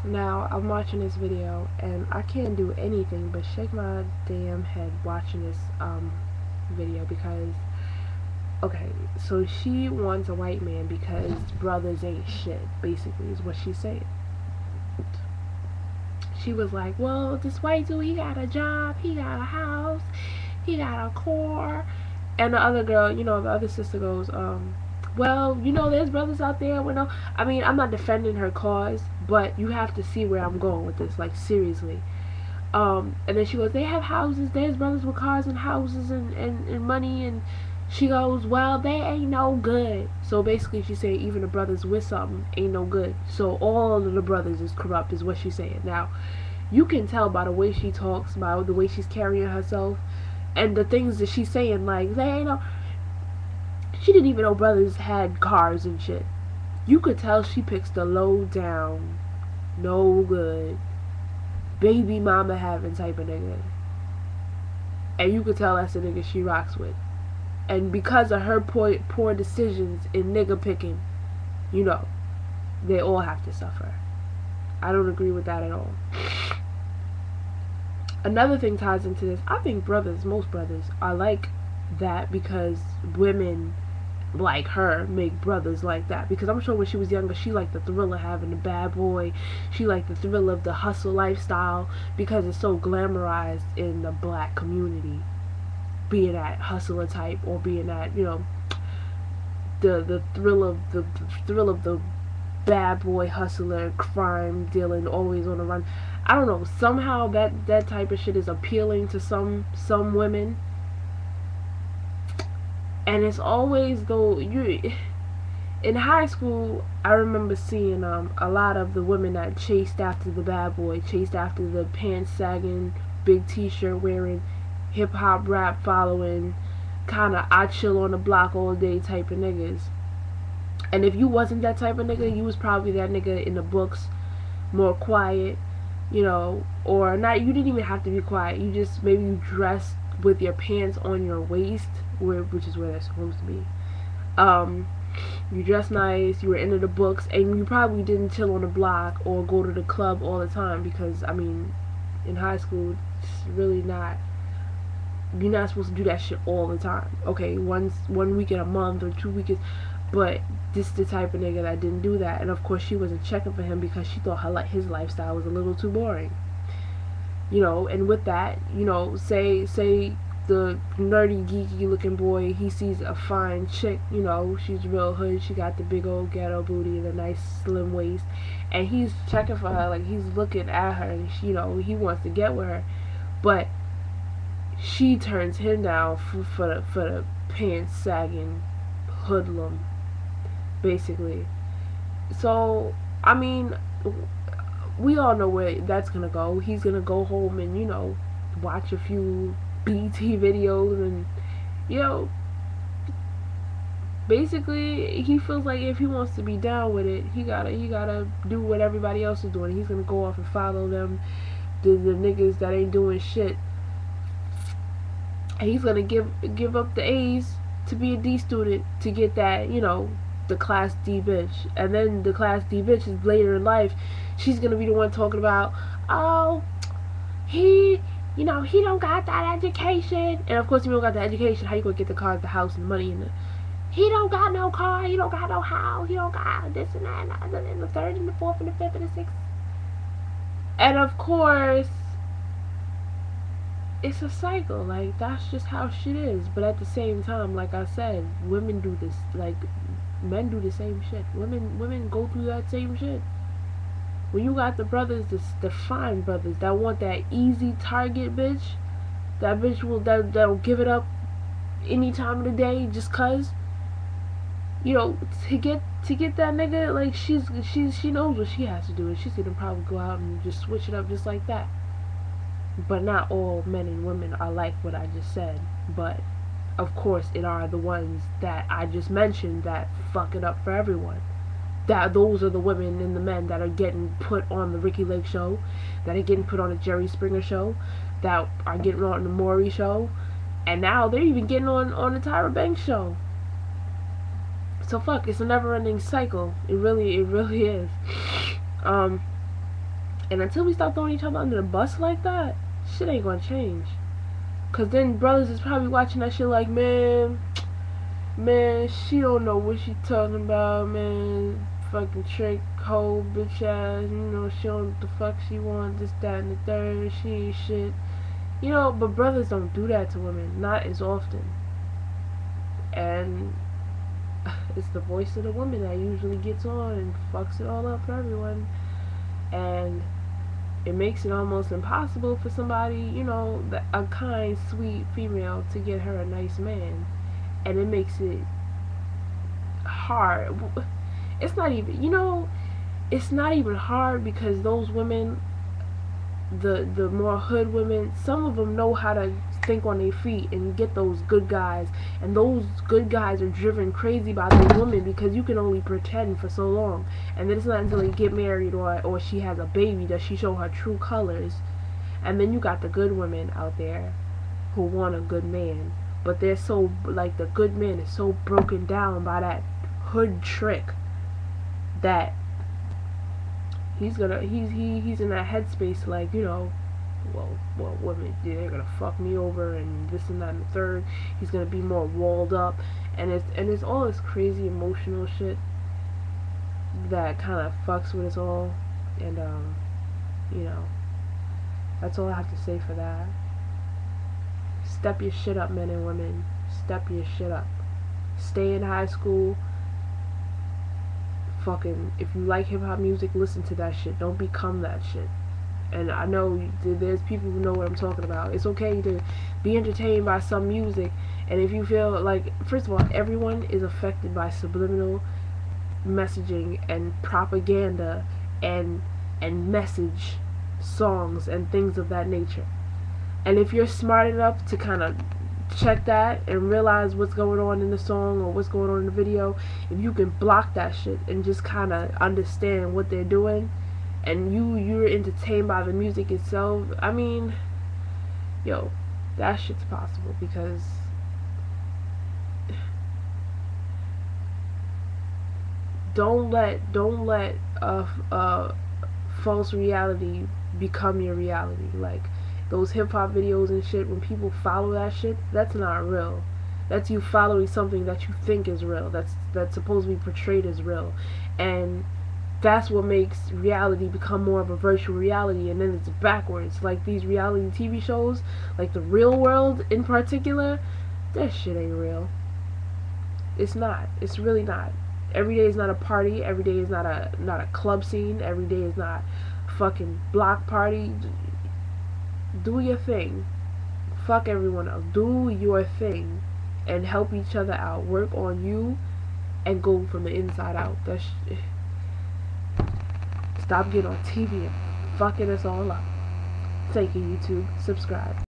Now, I'm watching this video and I can't do anything but shake my damn head watching this video because okay, so she wants a white man because brothers ain't shit, basically is what she's saying. She was like, well, this white dude, he got a job, he got a house, he got a car. And the other girl, the other sister goes, well, there's brothers out there with no. I mean, I'm not defending her cause, but you have to see where I'm going with this, like, seriously. And then she goes, they have houses, there's brothers with cars and houses and money. And she goes, well, they ain't no good. So basically, she's saying even the brothers with something ain't no good. So all of the brothers is corrupt, is what she's saying. Now, you can tell by the way she talks, by the way she's carrying herself, and the things that she's saying, like, they ain't no. She didn't even know brothers had cars and shit. You could tell she picks the low down, no good, baby mama having type of nigga. And you could tell that's the nigga she rocks with. And because of her poor decisions in nigga picking, they all have to suffer. I don't agree with that at all. Another thing ties into this. I think most brothers are like that because women like her make brothers like that, because I'm sure when she was younger she liked the thrill of having a bad boy. She liked the thrill of the hustle lifestyle because it's so glamorized in the black community, being that hustler type, or being that the thrill of the bad boy hustler, crime dealing, always on the run. I don't know, somehow that type of shit is appealing to some women. And it's always though you in high school, I remember seeing a lot of the women that chased after the bad boy, chased after the pants sagging, big t-shirt wearing, hip hop rap following, kind of I chill on the block all day type of niggas. And if you wasn't that type of nigga, you was probably that nigga in the books, more quiet, or not. You didn't even have to be quiet. You just maybe you dressed with your pants on your waist, which is where they're supposed to be. You dressed nice, you were into the books, and you probably didn't chill on the block or go to the club all the time, because I mean, in high school, it's really not. You're not supposed to do that shit all the time. Okay, one weekend a month or 2 weekends, but this is the type of nigga that didn't do that. And of course, she wasn't checking for him because she thought his lifestyle was a little too boring. And with that, say the nerdy geeky looking boy, he sees a fine chick, she's real hood, she got the big old ghetto booty and a nice slim waist, and he's checking for her, like he's looking at her, and she, he wants to get with her, but she turns him down for the pants sagging hoodlum, basically. So I mean, we all know where that's gonna go. He's gonna go home and watch a few BT videos, and you know basically he feels like if he wants to be down with it, he gotta do what everybody else is doing. He's gonna go off and follow them, the niggas that ain't doing shit, and he's gonna give up the A's to be a D student to get that the class D bitch. And then the class D bitch is later in life, she's gonna be the one talking about, oh, he he don't got that education. And of course, if you don't got the education, how you gonna get the cars, the house, and the money? And he don't got no car, he don't got no house, he don't got this and that, and the third and the fourth and the fifth and the sixth. And of course, it's a cycle. Like, that's just how shit is. But at the same time, like I said, women do this. Like, men do the same shit. Women go through that same shit. When you got the brothers, the fine brothers that want that easy target bitch, that bitch that'll give it up any time of the day just cause, to get that nigga, like she knows what she has to do, and she's gonna probably go out and just switch it up just like that. But not all men and women are like what I just said. But of course, it are the ones that I just mentioned that fuck it up for everyone. That those are the women and the men that are getting put on the Ricky Lake show, that are getting put on the Jerry Springer show, that are getting on the Maury show, and now they're even getting on the Tyra Banks show. So fuck, it's a never-ending cycle. It really is. And until we stop throwing each other under the bus like that, shit ain't gonna change. Cause then brothers is probably watching that shit like, man, she don't know what she talking about, man. Fucking trick, hoe, bitch ass, she don't know what the fuck she want, this, that, and the third, she ain't shit. But brothers don't do that to women, not as often. And it's the voice of the woman that usually gets on and fucks it all up for everyone. And it makes it almost impossible for somebody, a kind, sweet female to get her a nice man. And it makes it hard. It's not even, it's not even hard because those women, the more hood women, some of them know how to think on their feet and get those good guys, and those good guys are driven crazy by those women because you can only pretend for so long, and then it's not until they get married or she has a baby that she show her true colors. And then you got the good women out there who want a good man, but they're so, like, the good man is so broken down by that hood trick that he's in that headspace, like, well, women, they're gonna fuck me over and this and that and the third. He's gonna be more walled up, and it's all this crazy emotional shit that kind of fucks with us all. And that's all I have to say for that. Step your shit up, men and women. Step your shit up. Stay in high school. Fucking, if you like hip hop music, listen to that shit. Don't become that shit. And I know there's people who know what I'm talking about. It's okay to be entertained by some music, and if you feel like, first of all, everyone is affected by subliminal messaging and propaganda and message songs and things of that nature. And if you're smart enough to kind of check that and realize what's going on in the song or what's going on in the video, if you can block that shit and just kind of understand what they're doing, and you're entertained by the music itself, I mean, that shit's possible. Because don't let false reality become your reality. Like those hip hop videos and shit, when people follow that shit, that's not real. That's you following something that you think is real. That's supposed to be portrayed as real. And that's what makes reality become more of a virtual reality, and then it's backwards. Like these reality TV shows, like The Real World in particular, that shit ain't real. It's not. It's really not. Every day is not a party. Every day is not a club scene. Every day is not fucking block party. Do your thing. Fuck everyone else. Do your thing and help each other out. Work on you and go from the inside out. Stop getting on TV and fucking us all up. Thank you, YouTube. Subscribe.